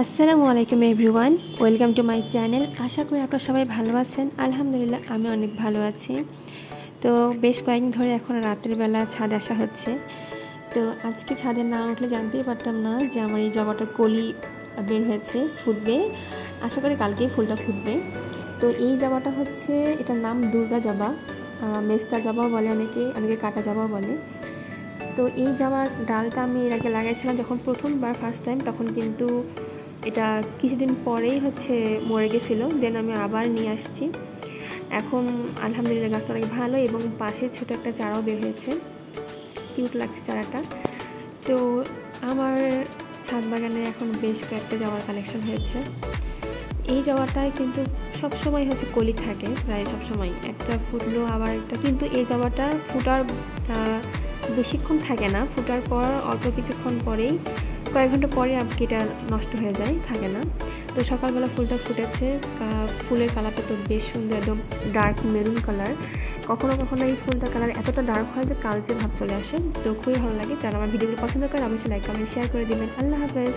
আসসালামু আলাইকুম everyone, welcome to my channel. আশা করি আপনারা সবাই ভালো আছেন। আলহামদুলিল্লাহ আমি অনেক ভালো আছি। তো বেশ কয়েকদিন ধরে এখন রাতের বেলা ছাদে আসা হচ্ছে। তো আজকে ছাদে না উঠলে জানতেই পারতাম না যে আমার এই জবাটার কলি বের হয়েছে, ফুটবে। আশা করি কালকেই ফুলটা ফুটবে। তো এই জবাটা হচ্ছে, এটার নাম দুর্গা জবা, মেস্তা জবাও বলে, অনেকে কাটা জবাও বলে। তো এই জবার ডালটা আমি এর আগে লাগাইছিলাম যখন প্রথমবার ফার্স্ট টাইম, তখন কিন্তু এটা কিছুদিন পরেই মরে গেছিলো। দেন আমি আবার নিয়ে আসছি। এখন আলহামদুলিল্লাহ গাছটা অনেক ভালো এবং পাশে ছোটো একটা চারাও বের হয়েছে, কিউট লাগছে চারাটা। তো আমার ছাদ বাগানে এখন বেশ কয়েকটা জবার কালেকশন হয়েছে। এই জবাটায় কিন্তু সবসময় কলি থাকে, প্রায় সবসময় একটা ফুটলো আবার একটা, কিন্তু এই জবাটা ফুটার বেশিক্ষণ থাকে না, ফুটার পর অল্প কিছুক্ষণ পরেই, কয়েক ঘন্টা পরে আর কি এটা নষ্ট হয়ে যায়, থাকে না। তো সকালবেলা ফুলটা ফুটেছে, ফুলের কালারটা তো বেশ সুন্দর, একদম ডার্ক মেরুন কালার। কখনো কখনো এই ফুলটার কালার এতটা ডার্ক হয় যে কালচে ভাব চলে আসে। তো খুবই ভালো লাগে। যারা আমার ভিডিওগুলো পছন্দ করে অবশ্যই লাইক কমেন্ট শেয়ার করে দেবেন। আল্লাহ হাফেজ।